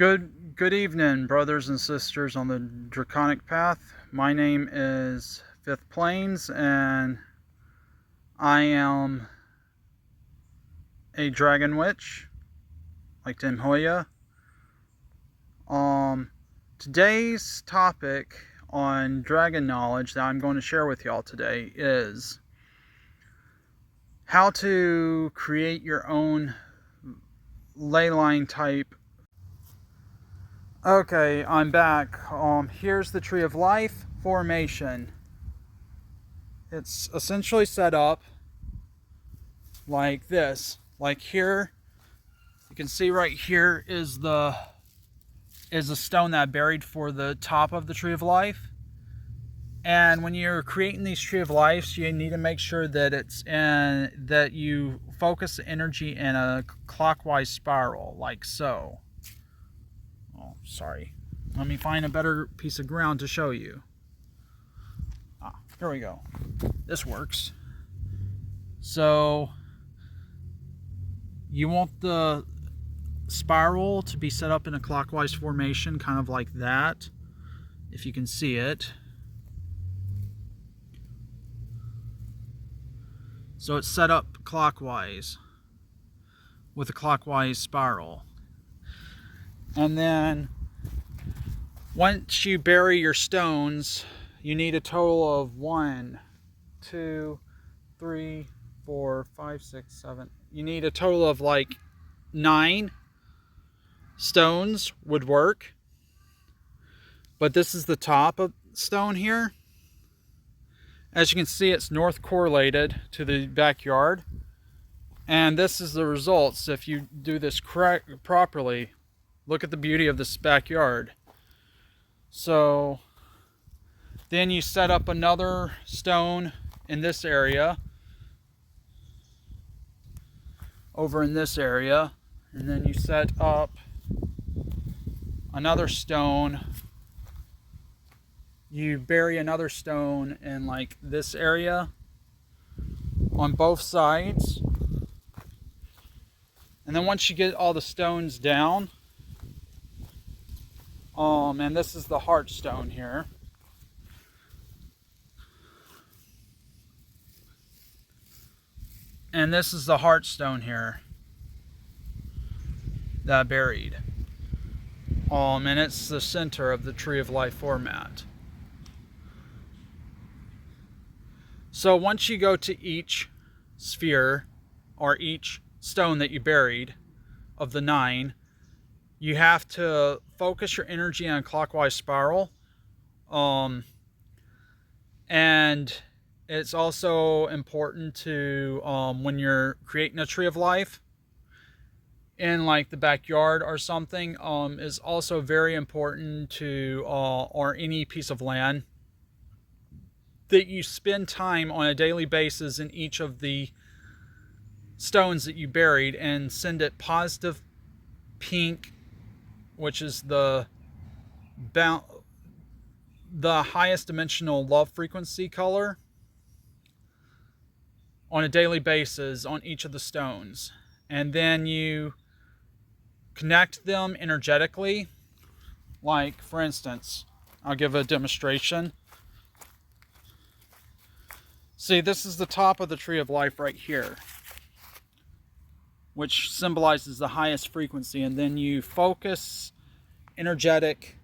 Good evening, brothers and sisters on the Draconic Path. My name is Fifth Plains, and I am a dragon witch, like Tim Hoya. Today's topic on dragon knowledge that I'm going to share with y'all today is how to create your own ley line type. Okay, I'm back. Here's the Tree of Life formation. It's essentially set up like this. Like here, you can see right here is a stone that I buried for the top of the Tree of Life. And when you're creating these Tree of Lives, you need to make sure that you focus the energy in a clockwise spiral, like so. Oh, sorry. Let me find a better piece of ground to show you. Here we go. This works. So you want the spiral to be set up in a clockwise formation, kind of like that, if you can see it. So it's set up clockwise with a clockwise spiral. And then once you bury your stones, you need a total of 1, 2, 3, 4, 5, 6, 7. You need a total of like 9 stones would work. But this is the top of stone here. As you can see, it's north correlated to the backyard. And this is the results if you do this properly. Look at the beauty of this backyard. So then you set up another stone in this area, over in this area, and then you set up another stone. You bury another stone in like this area on both sides. And then once you get all the stones down, and this is the heart stone here. And this is the heart stone here that I buried. And it's the center of the Tree of Life format. So once you go to each sphere or each stone that you buried of the 9, you have to focus your energy on a clockwise spiral. And it's also important to, when you're creating a Tree of Life in like the backyard or something, is also very important to, or any piece of land, that you spend time on a daily basis in each of the stones that you buried and send it positive pink, which is the highest dimensional love frequency color, on a daily basis on each of the stones. And then you connect them energetically. Like, for instance, I'll give a demonstration. See, this is the top of the Tree of Life right here, which symbolizes the highest frequency. And then you focus energetic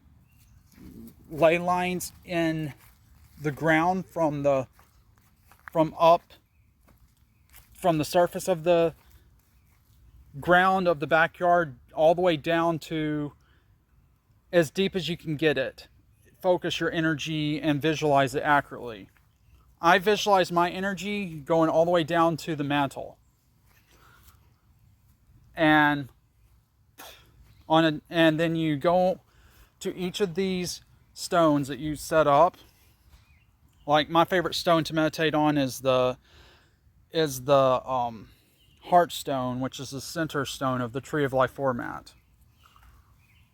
ley lines in the ground from the surface of the ground of the backyard all the way down to as deep as you can get it. Focus your energy and visualize it accurately. I visualize my energy going all the way down to the mantle. And then you go to each of these stones that you set up. Like, my favorite stone to meditate on is the heart stone, which is the center stone of the Tree of Life format.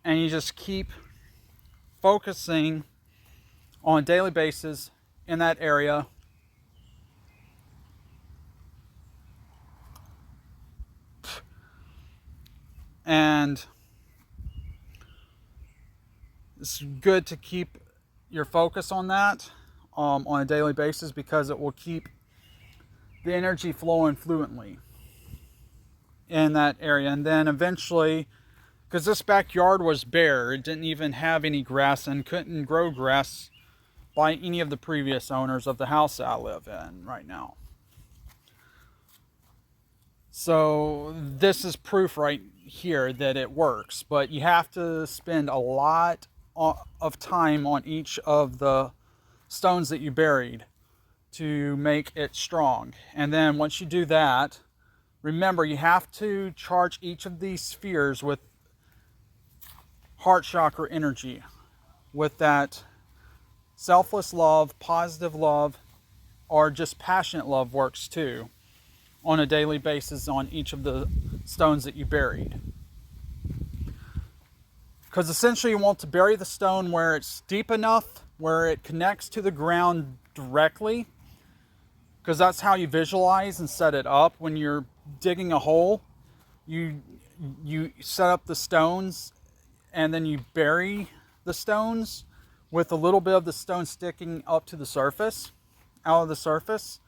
And you just keep focusing on a daily basis in that area. And it's good to keep your focus on that on a daily basis, because it will keep the energy flowing fluently in that area. And then eventually, because this backyard was bare, it didn't even have any grass and couldn't grow grass by any of the previous owners of the house that I live in right now. So this is proof right here that it works, but you have to spend a lot of time on each of the stones that you buried to make it strong. And then once you do that, remember, you have to charge each of these spheres with heart chakra energy, with that selfless love, positive love, or just passionate love works too, on a daily basis on each of the stones that you buried. Because essentially you want to bury the stone where it's deep enough, where it connects to the ground directly, because that's how you visualize and set it up. When you're digging a hole, you set up the stones and then you bury the stones with a little bit of the stone sticking up to the surface, out of the surface.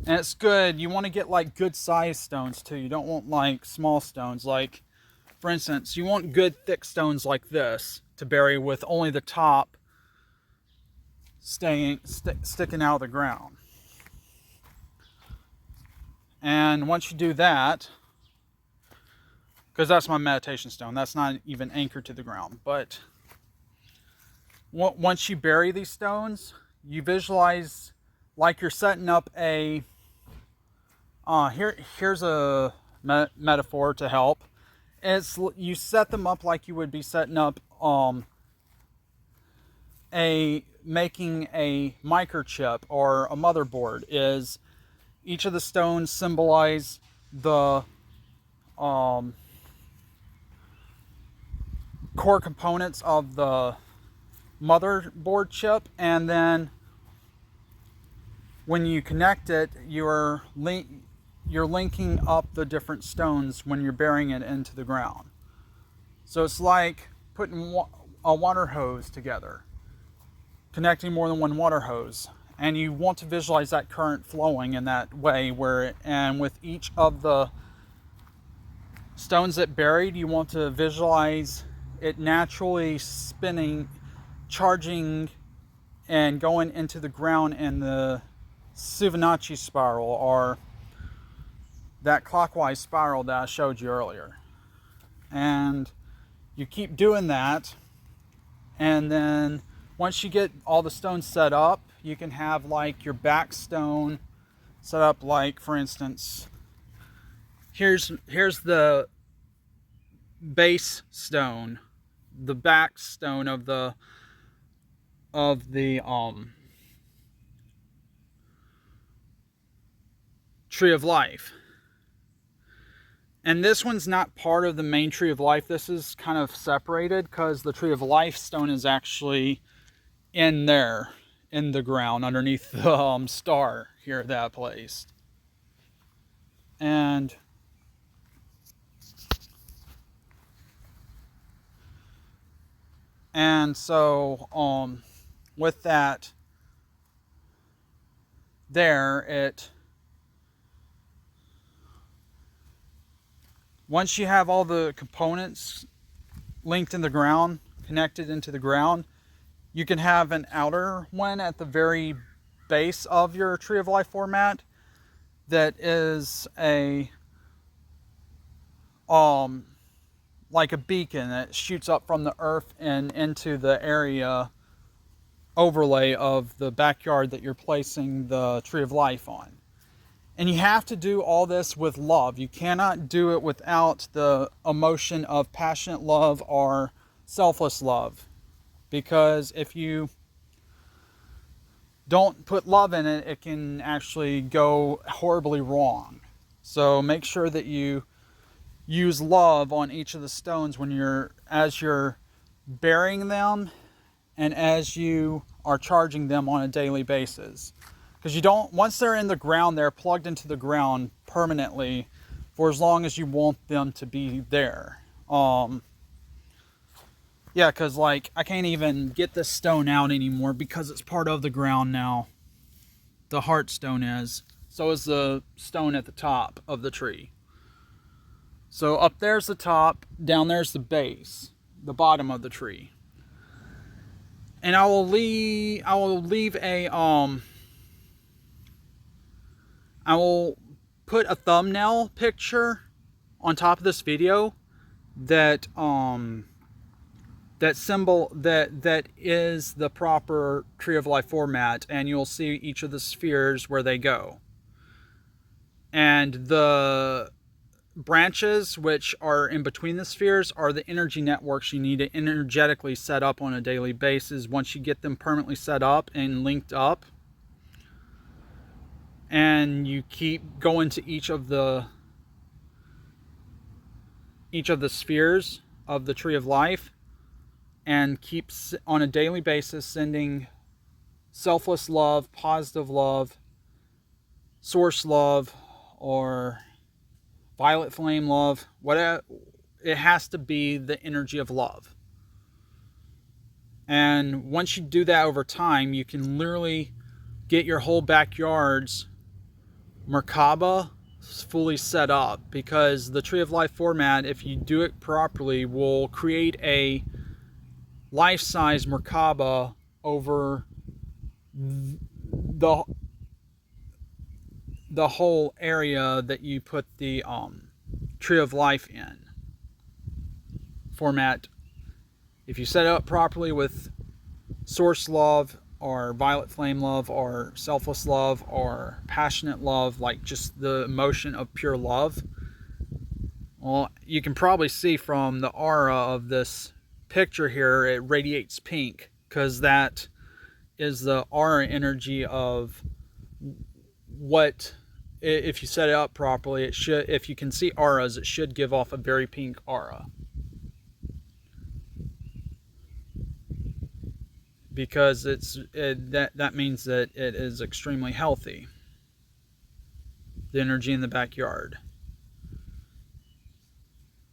And it's good. You want to get like good sized stones too. You don't want like small stones. Like, for instance, you want good thick stones like this to bury with only the top sticking out of the ground. And once you do that, because that's my meditation stone, that's not even anchored to the ground, but once you bury these stones, you visualize like you're setting up a here's a metaphor to help. You set them up like you would be setting up making a microchip or a motherboard. Is each of the stones symbolize the core components of the motherboard chip, and then when you connect it, you're linking up the different stones when you're burying it into the ground. So it's like putting a water hose together, connecting more than one water hose, and you want to visualize that current flowing in that way, and with each of the stones that buried, you want to visualize it naturally spinning, charging, and going into the ground in the Fibonacci spiral, or that clockwise spiral that I showed you earlier. And you keep doing that, and then once you get all the stones set up, you can have like your back stone set up. Like, for instance, here's the base stone, the back stone of the Tree of Life. And this one's not part of the main Tree of Life. This is kind of separated because the Tree of Life stone is actually in there, in the ground, underneath the star here that I placed. And so with that there, once you have all the components linked in the ground, connected into the ground, you can have an outer one at the very base of your Tree of Life format that is like a beacon that shoots up from the earth and into the area overlay of the backyard that you're placing the Tree of Life on. And you have to do all this with love. You cannot do it without the emotion of passionate love or selfless love. Because if you don't put love in it, it can actually go horribly wrong. So make sure that you use love on each of the stones as you're burying them and as you are charging them on a daily basis. Because once they're in the ground, they're plugged into the ground permanently for as long as you want them to be there. Yeah, Yeah, because like I can't even get this stone out anymore because it's part of the ground now. The heart stone is. So is the stone at the top of the tree. So up there's the top, down there's the base, the bottom of the tree. And I will leave I will put a thumbnail picture on top of this video that that is the proper Tree of Life format, and you'll see each of the spheres where they go. And the branches which are in between the spheres are the energy networks you need to energetically set up on a daily basis. Once you get them permanently set up and linked up, and you keep going to each of the spheres of the Tree of Life, and keeps on a daily basis sending selfless love, positive love, source love, or violet flame love, whatever. It has to be the energy of love. And once you do that over time, you can literally get your whole backyard's Merkaba fully set up, because the Tree of Life format, if you do it properly, will create a life-size Merkaba over the whole area that you put the Tree of Life in format. If you set it up properly with source love, or violet flame love, or selfless love, or passionate love, like just the emotion of pure love, well, you can probably see from the aura of this picture here, it radiates pink, because that is the aura energy of what, if you set it up properly, it should, if you can see auras, it should give off a very pink aura, because that means that it is extremely healthy, the energy in the backyard.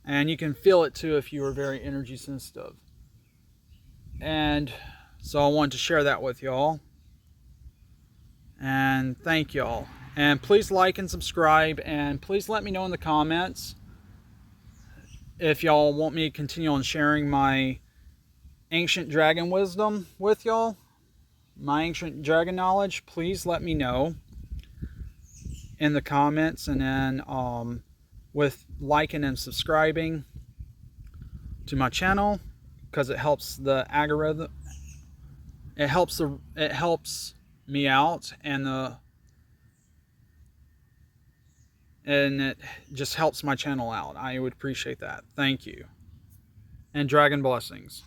And you can feel it too if you are very energy sensitive. And so I wanted to share that with y'all. And thank y'all. And please like and subscribe. And please let me know in the comments if y'all want me to continue on sharing my ancient dragon wisdom with y'all. My ancient dragon knowledge. Please let me know in the comments. And then with liking and subscribing to my channel, because it helps the algorithm. It helps me out, and it just helps my channel out. I would appreciate that. Thank you. And dragon blessings.